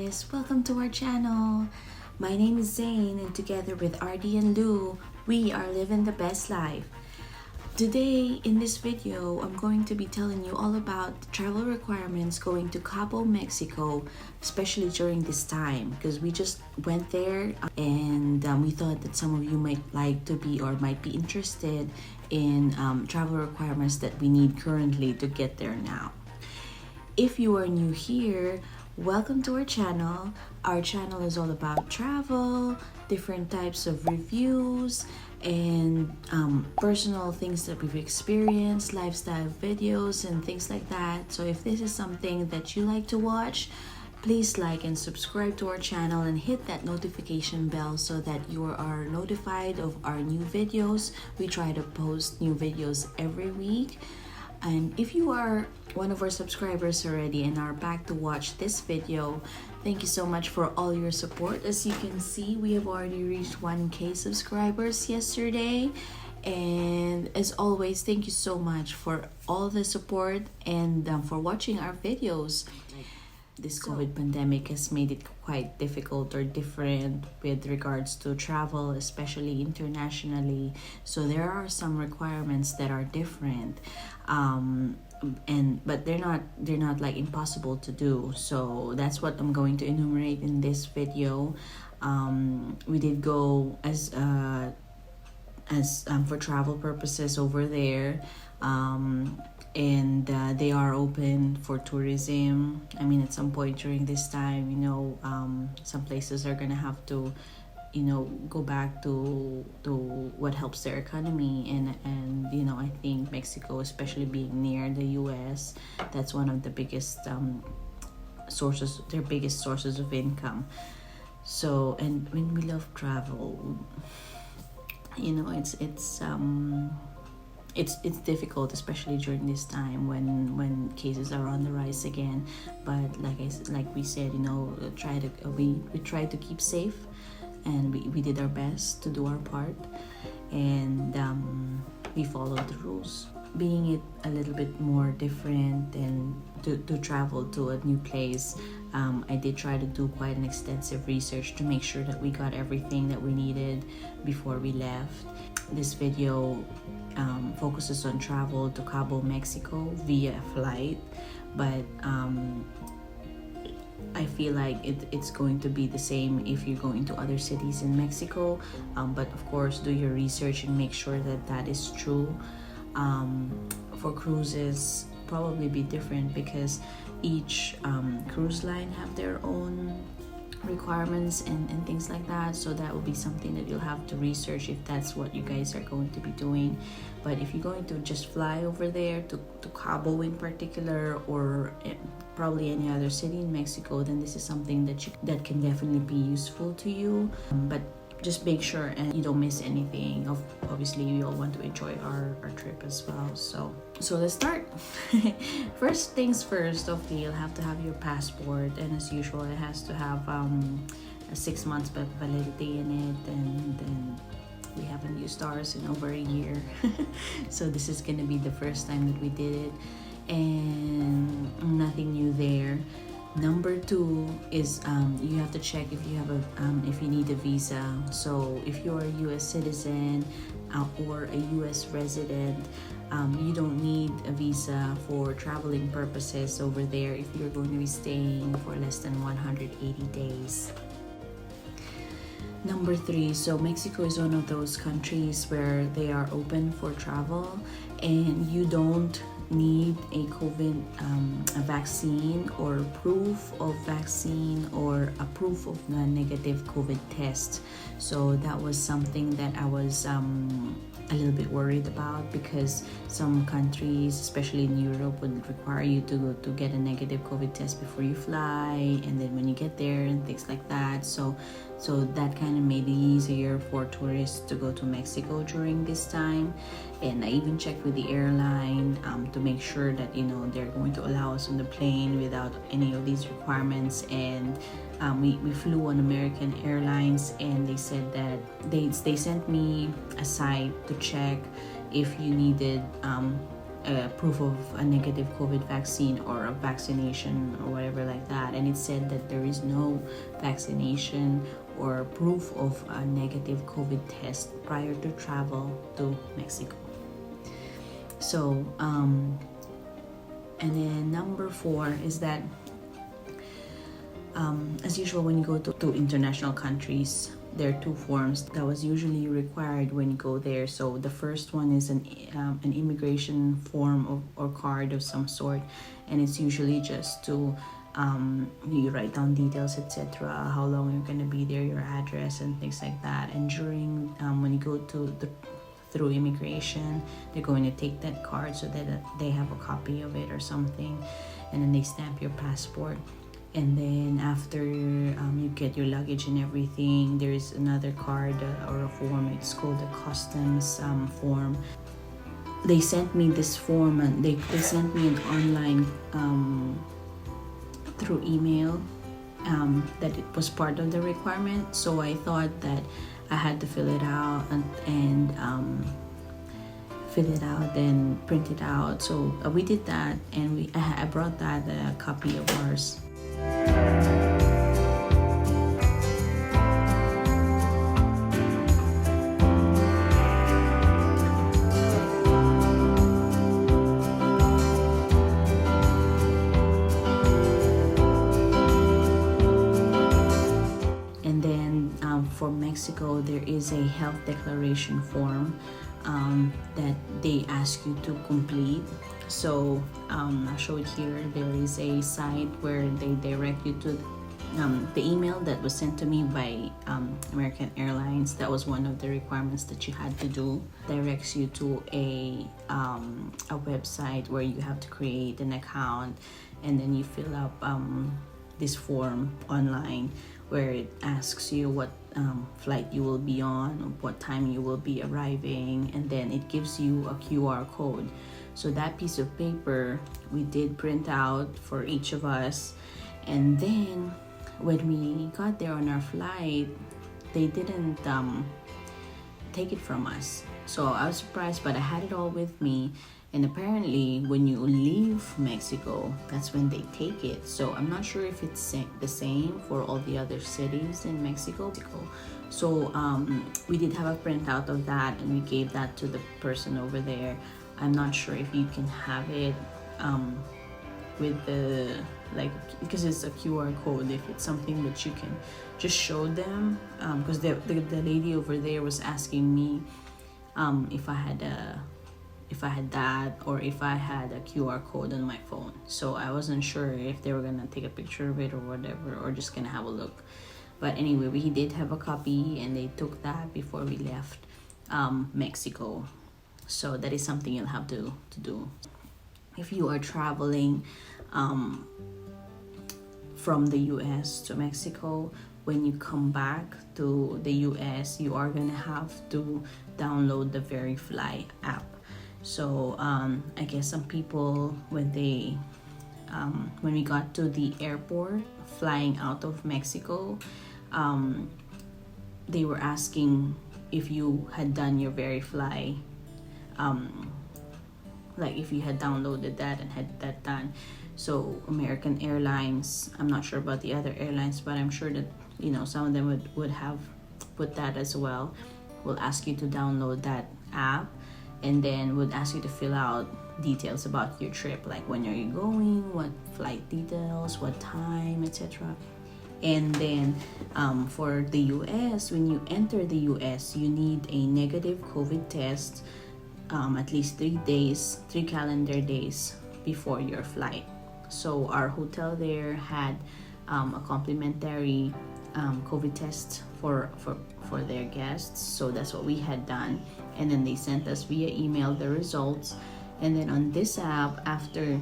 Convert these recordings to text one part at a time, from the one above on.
guys, welcome to our channel. My name is Zein and together with Ardi and Lou, we are living the best life. Today in this video, I'm going to be telling you all about the travel requirements going to Cabo, Mexico, especially during this time because we just went there and we thought that some of you might like to be or might be interested in travel requirements that we need currently to get there now. If you are new here, welcome to our channel. Our channel is all about travel, different types of reviews, and personal things that we've experienced, lifestyle videos, and things like that. So if this is something that you like to watch, please like and subscribe to our channel and hit that notification bell so that you are notified of our new videos. We try to post new videos every week. And if you are one of our subscribers already and are back to watch this video, thank you so much for all your support. As you can see, we have already reached 1K subscribers yesterday. And as always, thank you so much for all the support and for watching our videos. This COVID pandemic has made it quite difficult or different with regards to travel, especially internationally. So there are some requirements that are different, but they're not like impossible to do. So that's what I'm going to enumerate in this video. We did go as for travel purposes over there. And they are open for tourism. I mean, at some point during this time, some places are gonna have to, go back to what helps their economy, and I think Mexico, especially being near the U.S., that's one of the biggest their biggest sources of income. So, and when we love travel, it's difficult, especially during this time when cases are on the rise again. But like we said, we tried to keep safe, and we did our best to do our part, and we followed the rules. Being it a little bit more different and to travel to a new place, I did try to do quite an extensive research to make sure that we got everything that we needed before we left. This video focuses on travel to Cabo, Mexico via flight, but I feel like it's going to be the same if you're going to other cities in Mexico, but of course do your research and make sure that is true. For cruises, probably be different because each cruise line have their own requirements and things like that. So that will be something that you'll have to research if that's what you guys are going to be doing. But if you're going to just fly over there to Cabo in particular, or probably any other city in Mexico, then this is something that can definitely be useful to you. But just make sure and you don't miss anything. Obviously, we all want to enjoy our trip as well. So let's start. First things first, okay, you'll have to have your passport, and as usual, it has to have a 6 months validity in it, and then we haven't used ours in over a year. So this is gonna be the first time that we did it, and nothing new there. Number 2 is you have to check if you have if you need a visa. So if you're a U.S. citizen or a U.S. resident, you don't need a visa for traveling purposes over there if you're going to be staying for less than 180 days. Number 3, so Mexico is one of those countries where they are open for travel, and you don't need a COVID a vaccine or proof of vaccine or a proof of a negative COVID test. So that was something that I was a little bit worried about, because some countries, especially in Europe, would require you to get a negative COVID test before you fly, and then when you get there and things like that. So that kind of made it easier for tourists to go to Mexico during this time. And I even checked with the airline to make sure that they're going to allow us on the plane without any of these requirements. And we flew on American Airlines, and they said that they sent me a site to check if you needed proof of a negative COVID vaccine or a vaccination or whatever like that, and it said that there is no vaccination or proof of a negative COVID test prior to travel to Mexico. So and then number 4 is that as usual, when you go to international countries, there are 2 forms that was usually required when you go there. So the first one is an immigration form or card of some sort, and it's usually just to you write down details, etc., how long you're going to be there, your address, and things like that. And during when you go through immigration, they're going to take that card so that they have a copy of it or something, and then they stamp your passport. And then after you get your luggage and everything, there is another card or a form. It's called a customs form. They sent me this form, and they sent me an online through email that it was part of the requirement. So I thought that I had to fill it out and print it out. So we did that, and I brought that copy of ours. And then for Mexico, there is a health declaration form that they ask you to complete. So I'll show it here. There is a site where they direct you to the email that was sent to me by American Airlines. That was one of the requirements that you had to do. Directs you to a website where you have to create an account, and then you fill up this form online where it asks you what flight you will be on, what time you will be arriving, and then it gives you a QR code. So that piece of paper we did print out for each of us, and then when we got there on our flight, they didn't take it from us. So I was surprised, but I had it all with me. And apparently when you leave Mexico, that's when they take it. So I'm not sure if it's the same for all the other cities in Mexico. So we did have a printout of that, and we gave that to the person over there. I'm not sure if you can have it with the, because it's a QR code, if it's something that you can just show them, because the lady over there was asking me if I had that, or if I had a QR code on my phone. So I wasn't sure if they were gonna take a picture of it or whatever, or just gonna have a look. But anyway, we did have a copy, and they took that before we left Mexico. So that is something you'll have to do if you are traveling from the US to Mexico. When you come back to the US, you are gonna have to download the Verifly app. So I guess some people, when we got to the airport flying out of Mexico, they were asking if you had done your Verifly, like if you had downloaded that and had that done. So American Airlines, I'm not sure about the other airlines, but I'm sure that some of them would have put that as well. Will ask you to download that app, and then would ask you to fill out details about your trip, like when are you going, what flight details, what time, etc. And then for the US, when you enter the US, you need a negative COVID test at least 3 calendar days before your flight. So our hotel there had a complimentary COVID test for their guests. So that's what we had done, and then they sent us via email the results. And then on this app, after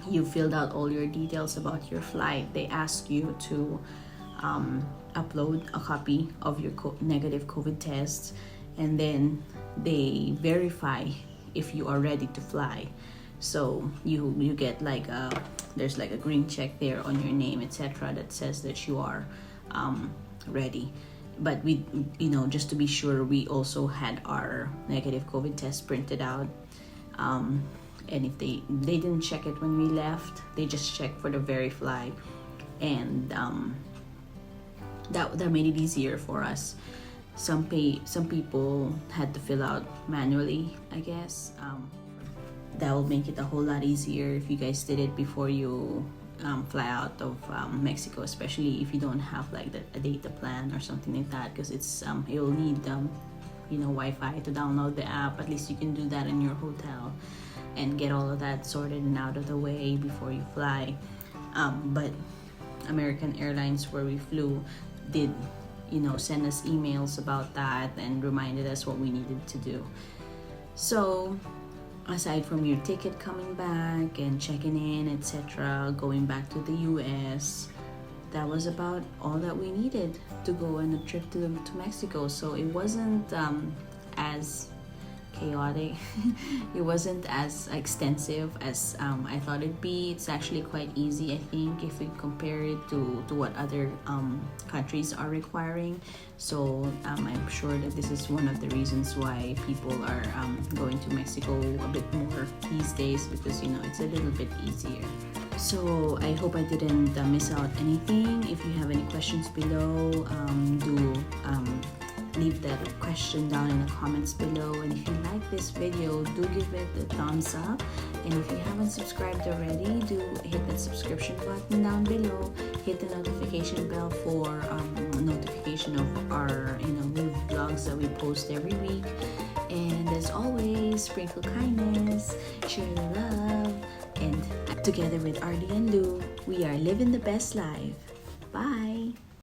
you filled out all your details about your flight, they ask you to upload a copy of your negative COVID test, and then they verify if you are ready to fly. So you get there's a green check there on your name, etc., that says that you are ready. But we, just to be sure, we also had our negative COVID test printed out, and if they didn't check it when we left, they just checked for the Verifly, and that made it easier for us. Some people had to fill out manually, I guess. That will make it a whole lot easier if you guys did it before you fly out of Mexico, especially if you don't have like a data plan or something like that, because it's you'll need Wi-Fi to download the app. At least you can do that in your hotel and get all of that sorted and out of the way before you fly. But American Airlines, where we flew, did send us emails about that and reminded us what we needed to do. So aside from your ticket coming back and checking in, etc., going back to the US, that was about all that we needed to go on a trip to Mexico. So it wasn't as chaotic. It wasn't as extensive as I thought it'd be. It's actually quite easy, I think, if we compare it to what other countries are requiring. So I'm sure that this is one of the reasons why people are going to Mexico a bit more these days, because it's a little bit easier. So I hope I didn't miss out anything. If you have any questions below, do leave that question down in the comments below. And if you like this video, do give it a thumbs up. And if you haven't subscribed already, do hit that subscription button down below. Hit the notification bell for notification of our new vlogs that we post every week. And as always, sprinkle kindness, share the love, and together with Ardi and Lou, we are living the best life. Bye.